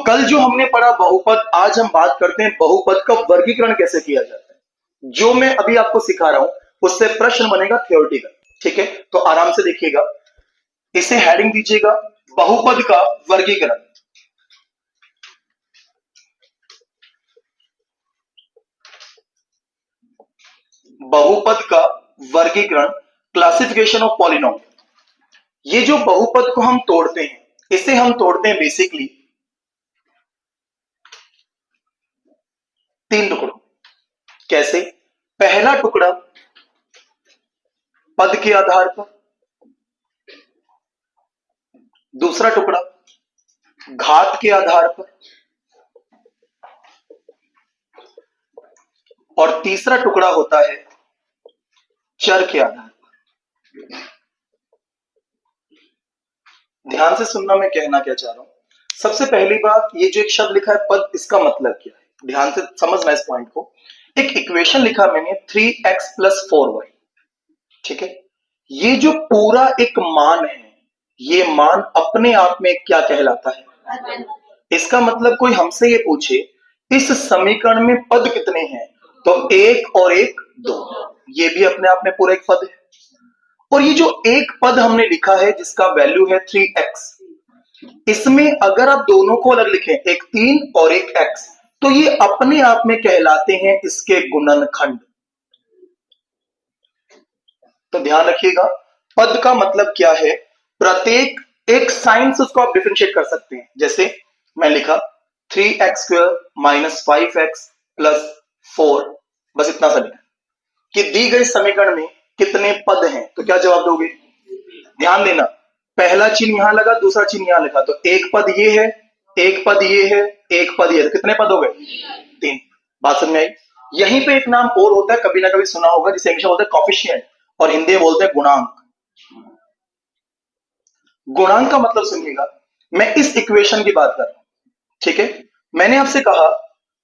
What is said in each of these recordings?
कल जो हमने पढ़ा बहुपद, आज हम बात करते हैं बहुपद का वर्गीकरण कैसे किया जाता है। जो मैं अभी आपको सिखा रहा हूं उससे प्रश्न बनेगा थ्योरेटिकल। ठीक है, तो आराम से देखिएगा, इसे हेडिंग दीजिएगा बहुपद का वर्गीकरण। बहुपद का वर्गीकरण, क्लासिफिकेशन ऑफ पॉलिनोमियल। ये जो बहुपद को हम तोड़ते हैं, इसे हम तोड़ते हैं बेसिकली तीन टुकड़ों। कैसे? पहला टुकड़ा पद के आधार पर, दूसरा टुकड़ा घात के आधार पर, और तीसरा टुकड़ा होता है चर के आधार पर। ध्यान से सुनना मैं कहना क्या चाह रहा हूं। सबसे पहली बात, ये जो एक शब्द लिखा है पद, इसका मतलब क्या है, ध्यान से समझना इस पॉइंट को। एक इक्वेशन लिखा मैंने 3x + 4y। ठीक है, ये जो पूरा एक मान है, ये मान अपने आप में क्या कहलाता है? इसका मतलब कोई हमसे ये पूछे इस समीकरण में पद कितने हैं, तो एक और एक दो, ये भी अपने आप में पूरा एक पद है। और ये जो एक पद हमने लिखा है जिसका वैल्यू है 3x, इसमें अगर आप दोनों को अलग लिखें, एक 3 और एक x, तो ये अपने आप में कहलाते हैं इसके गुणनखंड। तो ध्यान रखिएगा, पद का मतलब क्या है, प्रत्येक एक साइन से उसको आप डिफरेंशिएट कर सकते हैं। जैसे मैं लिखा 3x² - 5x + 4, बस इतना सा लिखा कि दी गई समीकरण में कितने पद हैं, तो क्या जवाब दोगे? ध्यान देना, पहला चिन्ह यहां लगा, दूसरा चिन्ह यहां लगा, तो एक पद ये है, एक पद ये है, एक पद ये है, तो कितने पद हो गए? 3। बात समझ में आई? यहीं पे एक नाम और होता है, कभी ना कभी सुना होगा, जिसे इंग्लिश में बोलते हैं कॉफिशिएंट और हिंदी में बोलते हैं गुणांक। गुणांक का मतलब सुनिएगा, मैं इस इक्वेशन की बात कर रहा हूं। ठीक है, मैंने आपसे कहा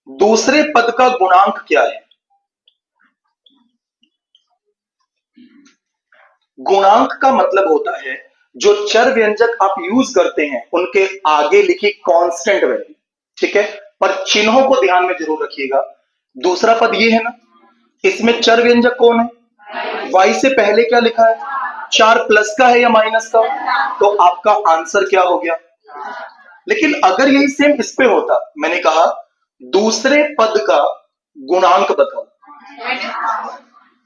दूसरे पद का गुणांक क्या है। गुणांक का मतलब होता है जो चर व्यंजक आप यूज करते हैं उनके आगे लिखी कांस्टेंट वैल्यू। ठीक है, पर चिन्हों को ध्यान में जरूर रखिएगा। दूसरा पद ये है ना, इसमें चर व्यंजक कौन है? y से पहले क्या लिखा है? 4 प्लस का है या माइनस का? तो आपका आंसर क्या हो गया? लेकिन अगर यही सेम इस पे होता, मैंने कहा दूसरे पद का गुणांक बताओ,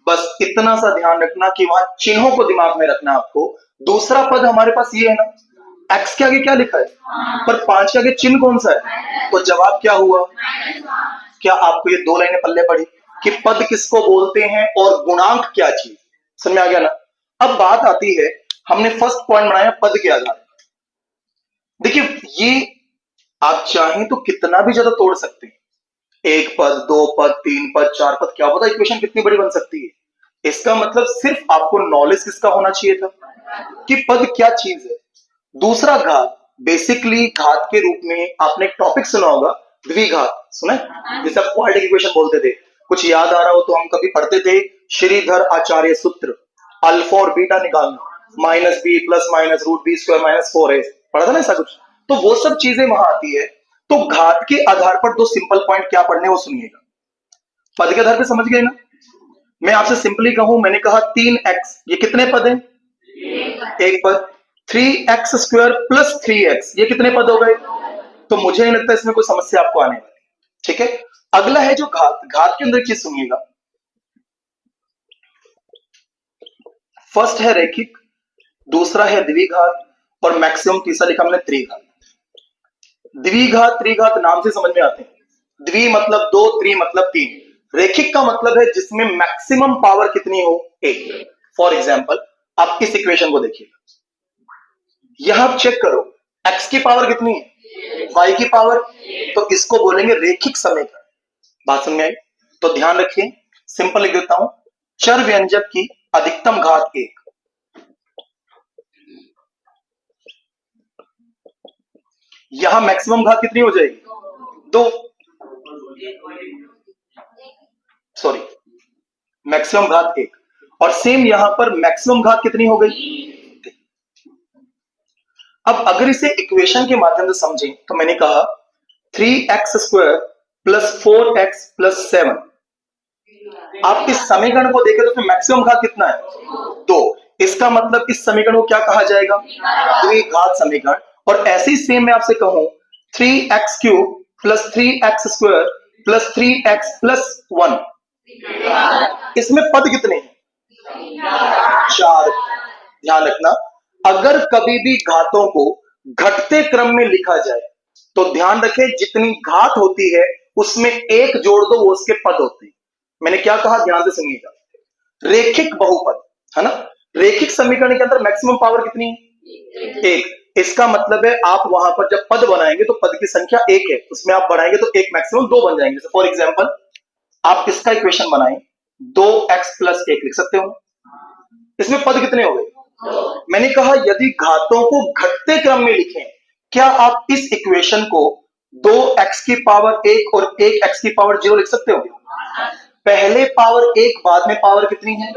बस इतना सा ध्यान रखना कि वहां चिन्हों को दिमाग में रखना आपको। दूसरा पद हमारे पास ये है ना, x के आगे क्या लिखा है, पर 5 के आगे चिन्ह कौन सा है, तो जवाब क्या हुआ? क्या आपको ये दो लाइनें पल्ले पड़ी कि पद किसको बोलते हैं और गुणांक क्या चीज? समझ में आ गया ना? अब बात आती है, हमने फर्स्ट पॉइंट बनाया पद के आधार पर। देखिए, ये आप चाहें तो कितना भी ज्यादा तोड़ सकते हैं, एक पद, दो पद, तीन पद, चार पद, क्या पता इक्वेशन कितनी बड़ी बन सकती है। इसका मतलब सिर्फ आपको नॉलेज किसका होना चाहिए था कि पद क्या चीज है। दूसरा घात, बेसिकली घात के रूप में आपने एक टॉपिक सुना होगा, द्विघात। सुना है? जैसे आप क्वाड्रेटिक इक्वेशन बोलते थे, कुछ याद आ रहा हो तो हम कभी पढ़ते थे श्रीधर आचार्य सूत्र, अल्फा और बीटा निकालना, -b + √b² - 4a, पढ़ा था ना ऐसा कुछ? तो वो सब चीजें वहां आती है। तो घात के आधार पर दो सिंपल पॉइंट क्या पढ़ने वो सुनिएगा। पद के आधार पर समझ गए ना? मैं आपसे सिंपली कहूं, मैंने कहा 3x, ये कितने पद हैं? एक पद। 3x² + 3x, ये कितने पद हो गए? तो मुझे नहीं लगता इसमें कोई समस्या आपको आने वाली। ठीक है, अगला है जो घात। घात के अंदर एक चीज सुनिएगा, फर्स्ट है रैखिक, दूसरा है द्विघात, और मैक्सिमम तीसरा लिखा हमने त्रिघात। द्विघात त्रिघात नाम से समझ में आते हैं, द्वि मतलब दो, त्रि मतलब तीन। रैखिक का मतलब है जिसमें मैक्सिमम पावर कितनी हो, एक। फॉर एग्जाम्पल आप इस इक्वेशन को देखिए, यहां आप चेक करो x की पावर कितनी है, y की पावर, तो इसको बोलेंगे रैखिक समीकरण। बात समझ में आई? तो ध्यान रखिए, सिंपल लिख देता हूं, चर व्यंजक की अधिकतम घात 1, यहां मैक्सिमम घात कितनी हो जाएगी, 2, सॉरी, मैक्सिमम घात 1, और सेम यहां पर मैक्सिमम घात कितनी हो गई। अब अगर इसे इक्वेशन के माध्यम से समझें तो मैंने कहा 3x² प्लस 4x+7। आप इस समीकरण को देखें तो उसमें मैक्सिमम घात कितना है? 2। इसका मतलब इस समीकरण को क्या कहा जाएगा? द्विघात समीकरण। और ऐसे ही सेम मैं आपसे कहूं 3x³ plus 3x² plus 3x+1, इसमें पद कितने हैं? 4। ध्यान रखना, अगर कभी भी घातों को घटते क्रम में लिखा जाए तो ध्यान रखें जितनी घात होती है उसमें एक जोड़ दो, वो उसके पद होते हैं। मैंने क्या कहा, ध्यान से सुनिएगा। रेखिक बहुपद है ना, रेखिक समीकरण के अंदर मैक्सिमम पावर कितनी है? 1। इसका मतलब है आप वहां पर जब पद बनाएंगे तो पद की संख्या 1 है, उसमें आप बढ़ाएंगे तो 1 मैक्सिमम 2 बन जाएंगे। फॉर एग्जाम्पल आप इसका इक्वेशन बनाएं, 2x+1 लिख सकते हो। इसमें पद कितने हो गए? मैंने कहा यदि घातों को घटते क्रम में लिखें, क्या आप इस इक्वेशन को 2x⁻1 और 1x⁻0 लिख सकते हो? पहले पावर 1 बाद में पावर कितनी है?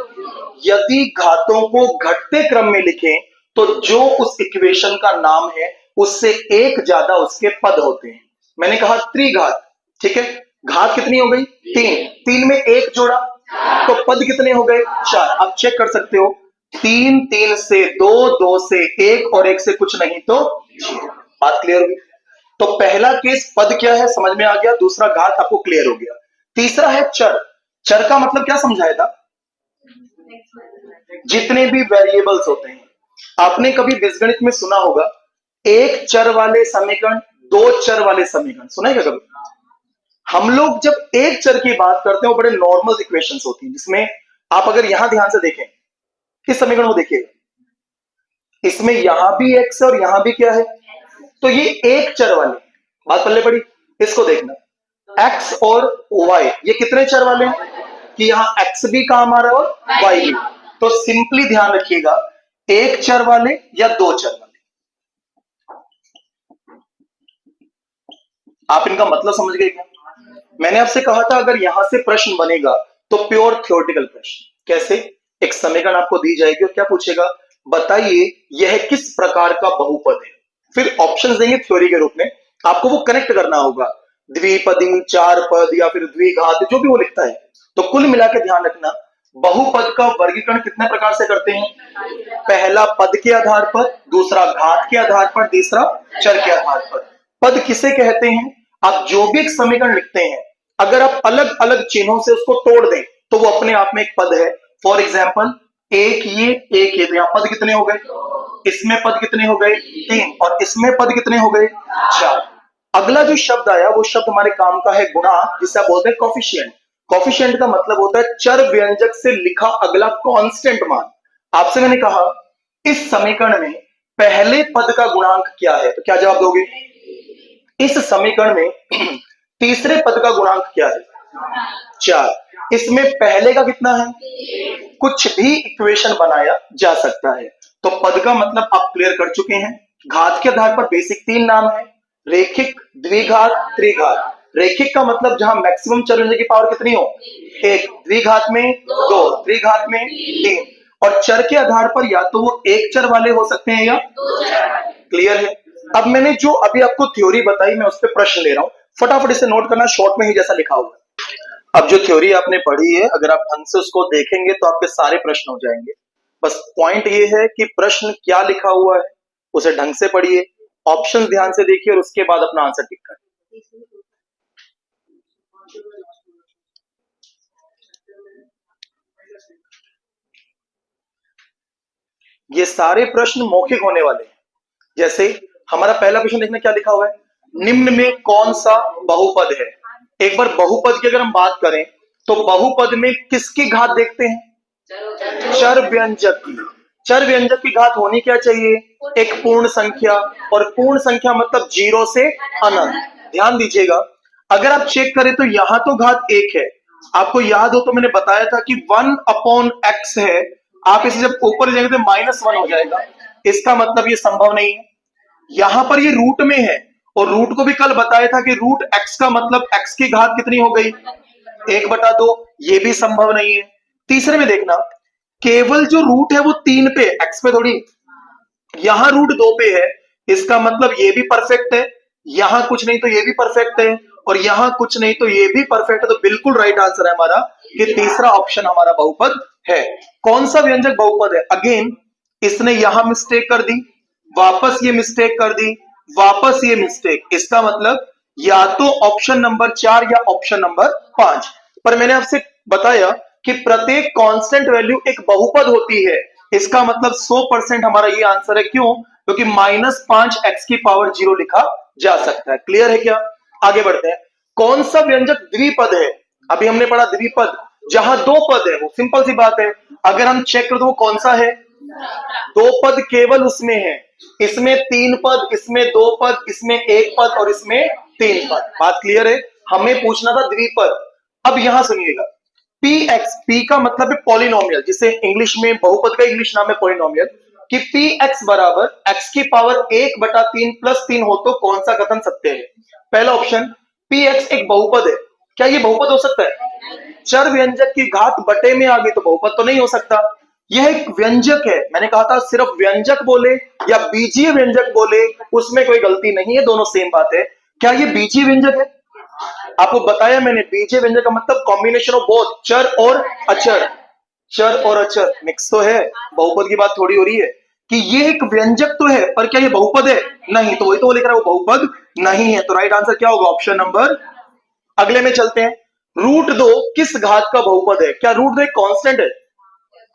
यदि घातों को घटते क्रम में लिखें तो जो उस इक्वेशन का नाम है उससे एक ज्यादा उसके पद होते हैं। मैंने कहा त्रिघात, ठीक है। घात कितनी हो गई? 3। 3 में 1 जोड़ा तो पद कितने हो गए? 4। आप चेक कर सकते हो, 3 3 से 2, 2 से 1 और 1 से कुछ नहीं तो 0। बात क्लियर होगी? तो पहला केस पद क्या है समझ में आ गया, दूसरा घात आपको क्लियर हो गया। तीसरा है चर। चर का मतलब क्या समझाया था? जितने भी वेरिएबल्स होते हैं। आपने कभी बीजगणित में सुना होगा एक चर वाले समीकरण, दो चर वाले समीकरण, सुना है क्या कभी? हम लोग जब एक चर की बात करते हैं वो बड़े नॉर्मल इक्वेशंस होती हैं, जिसमें आप अगर यहां ध्यान से देखें, इस समीकरण को देखिएगा, इसमें यहां भी x है और यहां भी क्या है, तो ये एक चर वाले। बात पल्ले पड़ी? इसको देखना, x और y ये कितने चर वाले हैं कि यहां x भी काम आ रहा है और y भी। तो सिंपली ध्यान रखिएगा, एक चर वाले या दो चर वाले, आप इनका मतलब समझ गए क्या? मैंने आपसे कहा था अगर यहां से प्रश्न बनेगा तो प्योर थ्योरेटिकल प्रश्न। कैसे? एक समीकरण आपको दी जाएगी और क्या पूछेगा, बताइए यह किस प्रकार का बहुपद है। फिर ऑप्शंस देंगे थ्योरी के रूप में, आपको वो कनेक्ट करना होगा, द्विपदी, चार पद या फिर द्विघात, जो भी वो लिखता है। तो कुल मिला के ध्यान रखना, बहुपद का वर्गीकरण कितने प्रकार से करते हैं? पहला पद के आधार पर, दूसरा घात के आधार पर, तीसरा चर के आधार पर। पद किसे कहते हैं? आप जो भी एक समीकरण लिखते हैं अगर आप अलग अलग चिन्हों से उसको तोड़ दें तो वो अपने आप में एक पद है। फॉर एग्जाम्पल एक ये तो यहां पद कितने हो गए? इसमें पद कितने हो गए? 3। और इसमें पद कितने हो गए? 4। अगला जो शब्द आया वो शब्द हमारे काम का है गुणांक, जिसे आप बोलते हैं कॉफिशिएंट। कॉफिशिएंट का मतलब होता है चर व्यंजक से लिखा अगला कांस्टेंट मान। आपसे मैंने कहा इस समीकरण में पहले पद का गुणांक क्या है, तो क्या जवाब दोगे? इस समीकरण में तीसरे पद का गुणांक क्या है? 4। इसमें पहले का कितना है? कुछ भी इक्वेशन बनाया जा सकता है। तो पद का मतलब आप क्लियर कर चुके हैं। घात के आधार पर बेसिक 3 नाम है, रेखिक, द्विघात, त्रिघात। रेखिक का मतलब जहां मैक्सिमम चर व्यंजक की पावर कितनी हो? 1। द्विघात में 2, त्रिघात में 3। और चर के आधार पर या तो वो एक चर वाले हो सकते हैं या क्लियर है। अब मैंने जो अभी आपको थ्योरी बताई मैं उस पर प्रश्न ले रहा हूं, फटाफट इसे नोट करना, शॉर्ट में ही जैसा लिखा हुआ। अब जो थ्योरी आपने पढ़ी है अगर आप ढंग से उसको देखेंगे तो आपके सारे प्रश्न हो जाएंगे। बस पॉइंट ये है कि प्रश्न क्या लिखा हुआ है उसे ढंग से पढ़िए, ऑप्शन ध्यान से देखिए और उसके बाद अपना आंसर टिक करें। ये सारे प्रश्न मौखिक होने वाले हैं। जैसे हमारा पहला प्रश्न देखना क्या लिखा हुआ है, निम्न में कौन सा बहुपद है। एक बार बहुपद की अगर हम बात करें तो बहुपद में किसकी घात देखते हैं? चर व्यंजक की। चर व्यंजक की घात होनी क्या चाहिए? एक पूर्ण संख्या, और पूर्ण संख्या मतलब 0 से अनंत। ध्यान दीजिएगा, अगर आप चेक करें तो यहां तो घात 1 है, आपको याद हो तो मैंने बताया था कि 1/x है, आप इसे जब ऊपर जाएंगे तो -1 हो जाएगा। इसका मतलब ये संभव नहीं है। यहां पर ये रूट में है और रूट को भी कल बताया था कि रूट x का मतलब x की घात कितनी हो गई? 1/2। ये भी संभव नहीं है। तीसरे में देखना, केवल जो रूट है वो 3 पे, x पे थोड़ी। यहां रूट 2 पे है, इसका मतलब ये भी परफेक्ट है। यहां कुछ नहीं तो ये भी परफेक्ट है, और यहां कुछ नहीं तो ये भी परफेक्ट है, तो बिल्कुल राइट आंसर है हमारा कि तीसरा ऑप्शन हमारा बहुपद है। कौन सा व्यंजक बहुपद है? अगेन इसने यहां मिस्टेक कर दी, वापस ये मिस्टेक कर दी, वापस ये मिस्टेक, इसका मतलब या तो ऑप्शन नंबर 4 या ऑप्शन नंबर 5। पर मैंने आपसे बताया कि प्रत्येक कांस्टेंट वैल्यू एक बहुपद होती है, इसका मतलब 100% हमारा ये आंसर है। क्यों? क्योंकि -5x⁻0 लिखा जा सकता है। क्लियर है क्या? आगे बढ़ते हैं। कौन सा व्यंजक द्विपद है? अभी हमने पढ़ा द्विपद, जहां दो पद है, वो सिंपल सी बात है। अगर हम चेक कर दो वो कौन सा है? दो पद केवल उसमें है, इसमें 3 पद, इसमें 2 पद, इसमें 1 पद और इसमें 3 पद। बात क्लियर है? हमें पूछना था द्विपद। अब यहां सुनिएगा, पी का मतलब है पॉलिनोमियल, जिसे इंग्लिश में बहुपद का इंग्लिश नाम है पॉलिनोमियल, कि पी एक्स बराबर एक्स की पावर 1/3 + 3 हो तो कौन सा कथन सत्य है? पहला ऑप्शन, पी एक्स एक बहुपद है। क्या ये बहुपद हो सकता है? चर व्यंजक की घात बटे में आ गई तो बहुपद तो नहीं हो सकता। यह एक व्यंजक है, मैंने कहा था सिर्फ व्यंजक बोले या बीजीय व्यंजक बोले उसमें कोई गलती नहीं है, दोनों सेम बात है। क्या ये बीजीय व्यंजक है? आपको बताया मैंने, बीजीय व्यंजक का मतलब कॉम्बिनेशन ऑफ बोथ, चर और अचर। चर और अचर मिक्स तो है, बहुपद की बात थोड़ी हो रही है कि ये एक व्यंजक तो है, पर क्या ये बहुपद है? नहीं, तो वही तो लिख रहा है वो बहुपद नहीं है। तो राइट आंसर क्या होगा? Option number. अगले में चलते हैं। √2 किस घात का बहुपद है? क्या √2 एक कांस्टेंट है?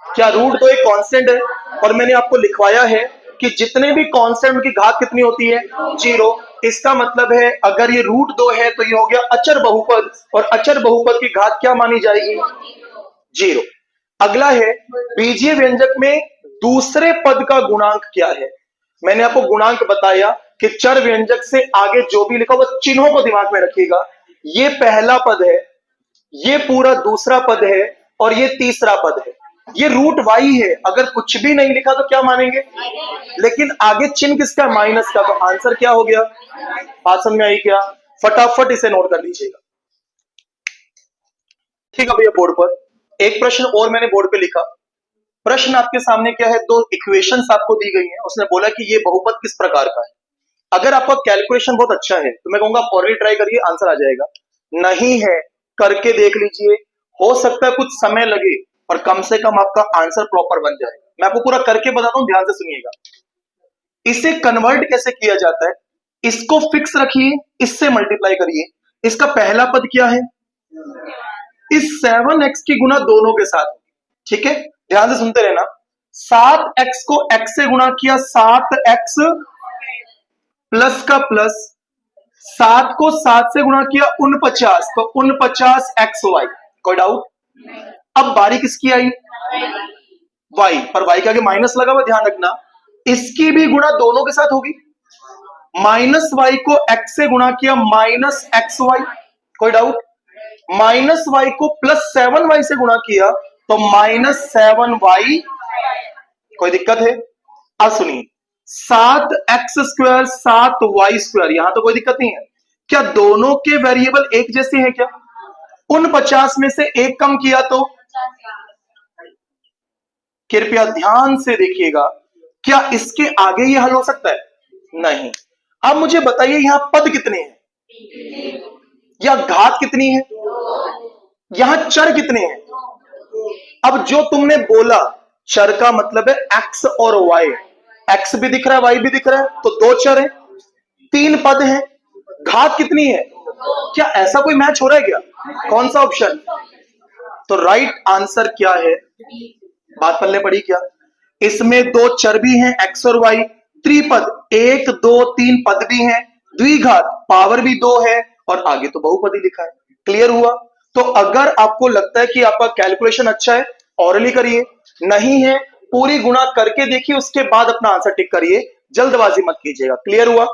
क्या √2 एक कांस्टेंट है? और मैंने आपको लिखवाया है कि जितने भी कांस्टेंट उनकी घात कितनी होती है? 0। इसका मतलब है अगर ये √2 है तो ये हो गया अचर बहुपद, और अचर बहुपद की घात क्या मानी जाएगी? 0। अगला है, बीजीय व्यंजक में दूसरे पद का गुणांक क्या है? मैंने आपको गुणांक बताया कि चर व्यंजक से आगे जो भी लिखा वो चिन्हों को दिमाग में रखिएगा। ये पहला पद है, ये पूरा दूसरा पद है, और ये तीसरा पद है। ये √y है, अगर कुछ भी नहीं लिखा तो क्या मानेंगे? लेकिन आगे चिन्ह किसका? माइनस का। तो आंसर क्या हो गया? बात समझ में आई क्या? फटाफट इसे नोट कर लीजिएगा। ठीक है भैया, बोर्ड पर एक प्रश्न और मैंने बोर्ड पे लिखा। प्रश्न आपके सामने क्या है? दो इक्वेशंस आपको दी गई हैं, उसने बोला कि ये बहुपद किस प्रकार का है। अगर आपका कैलकुलेशन बहुत अच्छा है तो मैं कहूंगा ऑलरेडी ट्राई करिए, आंसर आ जाएगा। नहीं है, करके देख लीजिए, हो सकता है कुछ समय लगे और कम से कम आपका आंसर प्रॉपर बन जाए। मैं आपको पूरा करके बताता हूं, ध्यान से सुनिएगा। इसे कन्वर्ट कैसे किया जाता है? इसको फिक्स रखिए, इससे मल्टीप्लाई करिए। इसका पहला पद क्या है? इस 7x की गुना दोनों के साथ। ठीक है, ध्यान से सुनते रहना। 7x को x से गुणा किया, 7x प्लस का प्लस, 7 को 7 से गुणा किया 49, तो 49xy। कोई डाउट? अब बारी किसकी आई? y, पर y के आगे माइनस लगा हुआ, ध्यान रखना। इसकी भी गुणा दोनों के साथ होगी। -y को x से गुणा किया, -xy। कोई डाउट? -y को +7y से गुणा किया तो -7y। कोई दिक्कत है? अब सुनिए, 7x², 7y², यहां तो कोई दिक्कत नहीं है। क्या दोनों के वेरिएबल एक जैसे हैं क्या? 49 में से एक कम किया तो? कृपया ध्यान से देखिएगा, क्या इसके आगे ये हल हो सकता है? नहीं। अब मुझे बताइए यहां पद कितने हैं या घात कितनी है? यहां चर कितने हैं? अब जो तुमने बोला, चर का मतलब है x और y। x भी दिख रहा है, y भी दिख रहा है, तो दो चर हैं, 3 पद हैं, घात कितनी है? क्या ऐसा कोई मैच हो रहा है क्या? कौन सा ऑप्शन? तो राइट आंसर क्या है? बात पल्ले पड़ी क्या? इसमें दो चर भी हैं, x और y, त्रिपद 1 2 3 पद भी हैं, द्विघात पावर भी 2 है, और आगे तो बहुपद ही लिखा है। क्लियर हुआ? तो अगर आपको लगता है कि आपका कैलकुलेशन अच्छा है, ऑरली करिए, नहीं है पूरी गुणा करके देखिए, उसके बाद अपना आंसर टिक करिए, जल्दबाजी मत कीजिएगा। क्लियर हुआ?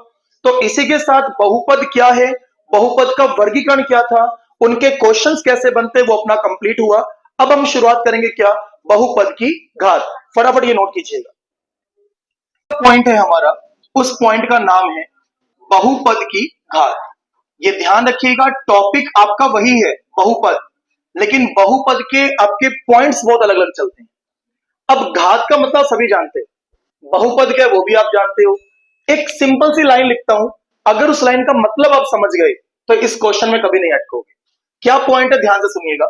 तो इसी के साथ बहुपद क्या है, बहुपद का वर्गीकरण क्या था, उनके क्वेश्चंस कैसे बनते, वो अपना कंप्लीट हुआ। अब हम शुरुआत करेंगे क्या? बहुपद की घात। फटाफट ये नोट कीजिएगा। पॉइंट है हमारा, उस पॉइंट का नाम है बहुपद की घात। ये ध्यान रखिएगा, टॉपिक आपका वही है बहुपद, लेकिन बहुपद के आपके पॉइंट्स बहुत अलग अलग चलते हैं। अब घात का मतलब सभी जानते हैं, बहुपद क्या है वो भी आप जानते हो। एक सिंपल सी लाइन लिखता हूं, अगर उस लाइन का मतलब आप समझ गए तो इस क्वेश्चन में कभी नहीं अटकोगे। क्या पॉइंट है, ध्यान से सुनिएगा।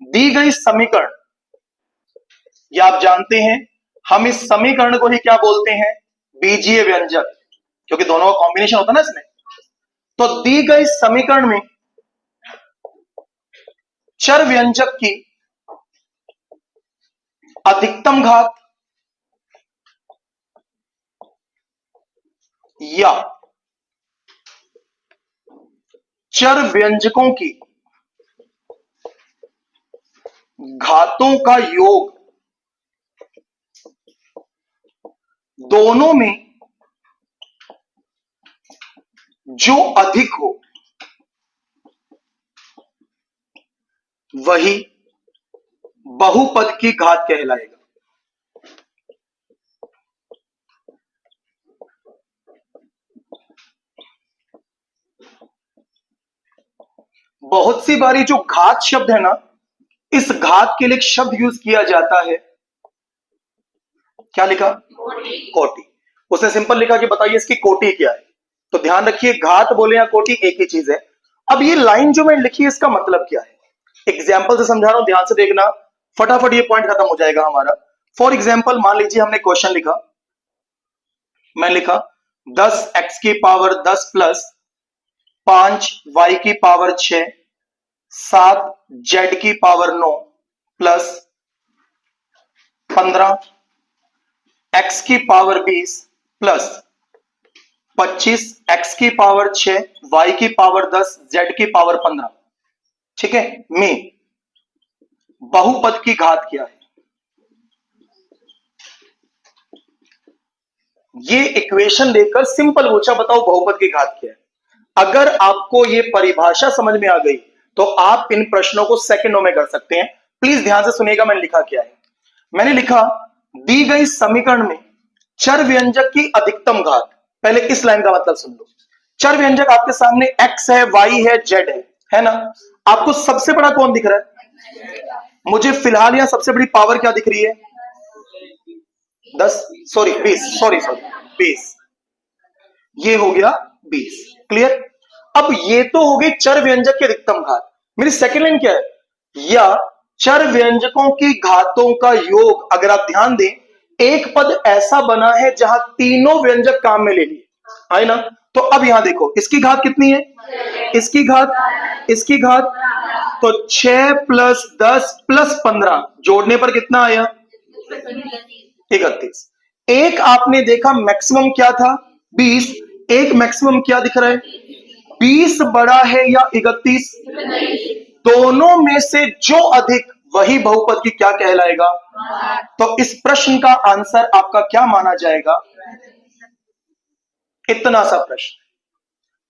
दी गई समीकरण, ये आप जानते हैं, हम इस समीकरण को ही क्या बोलते हैं, बीजीय व्यंजक, क्योंकि दोनों का कॉम्बिनेशन होता है ना इसमें। तो दी गई समीकरण में चर व्यंजक की अधिकतम घात या चर व्यंजकों की घातों का योग दोनों में जो अधिक हो वही बहुपद की घात कहलाएगा। बहुत सी बारी जो घात शब्द है ना, इस घात के लिए एक शब्द यूज किया जाता है, क्या लिखा, कोटि। उसने सिंपल लिखा कि बताइए इसकी कोटि क्या है। तो ध्यान रखिए, घात बोले या कोटि एक ही चीज है। अब ये लाइन जो मैंने लिखी है इसका मतलब क्या है, एग्जाम्पल से समझा रहा हूं, ध्यान से देखना, फटाफट ये पॉइंट खत्म हो जाएगा हमारा। फॉर एग्जाम्पल मान लीजिए हमने क्वेश्चन लिखा, मैं लिखा 10x की पावर 10 प्लस 5y की पावर 6 7z की पावर 9 प्लस 15x की पावर 20 प्लस 25x की पावर 6 y की पावर 10 z की पावर 15, ठीक है, में बहुपद की घात क्या है। ये इक्वेशन देकर सिंपल पूछा, बताओ बहुपद की घात क्या है। अगर आपको ये परिभाषा समझ में आ गई तो आप इन प्रश्नों को सेकंडों में कर सकते हैं। प्लीज ध्यान से सुनिएगा, मैंने लिखा क्या है। मैंने लिखा दी गई समीकरण में चर व्यंजक की अधिकतम घात। पहले इस लाइन का मतलब सुन लो। चर व्यंजक आपके सामने x है, y है, z है ना। आपको सबसे बड़ा कौन दिख रहा है, मुझे फिलहाल यहां सबसे बड़ी पावर क्या दिख रही है, 10 सॉरी 20, ये हो गया 20, क्लियर। अब ये तो हो गई चर व्यंजक की अधिकतम घात। मेरी सेकंड लाइन क्या है, या चर व्यंजकों की घातों का योग। अगर आप ध्यान दें, एक पद ऐसा बना है जहां तीनों व्यंजक काम में ले लिए, है ना। तो अब यहां देखो, इसकी घात कितनी है, इसकी घात, तो 6 प्लस 10 प्लस 15 जोड़ने पर कितना आया, 31। एक आपने देखा मैक्सिमम क्या था, 20। एक मैक्सिमम क्या दिख रहा है, 20 बड़ा है या 31, दोनों में से जो अधिक वही बहुपद की क्या कहलाएगा। तो इस प्रश्न का आंसर आपका क्या माना जाएगा, इतना सा प्रश्न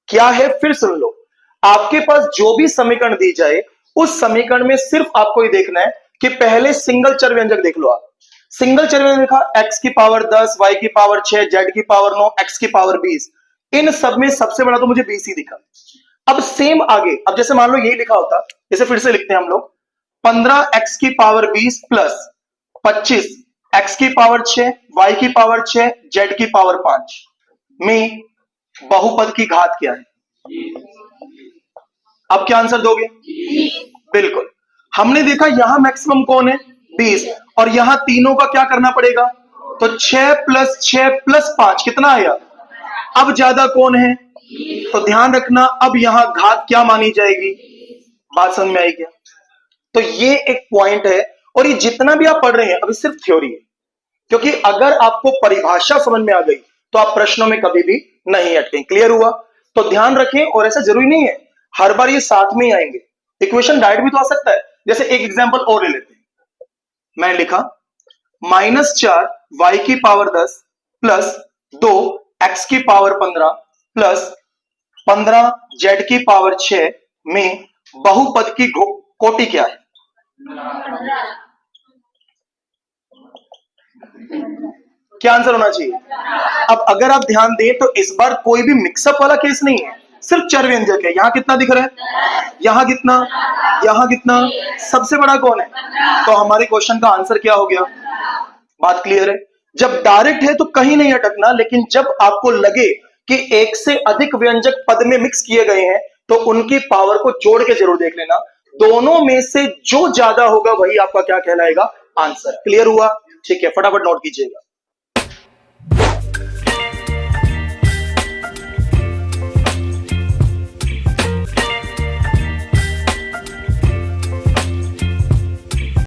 क्या है, फिर सुन लो। आपके पास जो भी समीकरण दी जाए, उस समीकरण में सिर्फ आपको ये देखना है कि पहले सिंगल चर व्यंजक देख लो। आप सिंगल चर व्यंजक देखा, x की पावर 10, y की पावर 6, z की पावर 9, x की पावर 20, इन सब में सबसे बड़ा तो मुझे 20 ही दिखा। अब सेम आगे, अब जैसे मान लो यही लिखा होता, इसे फिर से लिखते हैं हम लोग, 15x की पावर 20 प्लस 25 x की पावर 6, y की पावर 6, z की पावर 5 में बहुपद की घात क्या है। अब क्या आंसर दोगे, बिल्कुल। हमने देखा यहां मैक्सिमम कौन है, 20, और यहां तीनों का क्या करना पड़ेगा, तो 6 प्लस 6 प्लस 5 कितना आया, अब ज्यादा कौन है, तो ध्यान रखना अब यहां घात क्या मानी जाएगी। बात समझ में आई क्या। तो ये एक पॉइंट है, और ये जितना भी आप पढ़ रहे हैं अभी सिर्फ थ्योरी है, क्योंकि अगर आपको परिभाषा समझ में आ गई तो आप प्रश्नों में कभी भी नहीं अटकें। क्लियर हुआ। तो ध्यान रखें, और ऐसा जरूरी नहीं है हर बार ये साथ में ही आएंगे, इक्वेशन डायरेक्ट भी तो आ सकता है। जैसे एक एग्जांपल और ले लेते हैं, मैं लिखा -4 y की पावर 10 प्लस 2 x की पावर 15 प्लस 15 z की पावर 6 में बहुपद की कोटि क्या है। क्या आंसर होना चाहिए। अब अगर आप ध्यान दें तो इस बार कोई भी मिक्सअप वाला केस नहीं है, सिर्फ चर व्यंजक है। यहां कितना दिख रहा है, यहां कितना, यहां कितना, सबसे बड़ा कौन है, तो हमारे क्वेश्चन का आंसर क्या हो गया। बात क्लियर है। जब डायरेक्ट है तो कहीं नहीं अटकना, लेकिन जब आपको लगे कि एक से अधिक व्यंजक पद में मिक्स किए गए हैं तो उनकी पावर को जोड़ के जरूर देख लेना। दोनों में से जो ज्यादा होगा वही आपका क्या कहलाएगा, आंसर। क्लियर हुआ? ठीक है, फटाफट नोट कीजिएगा।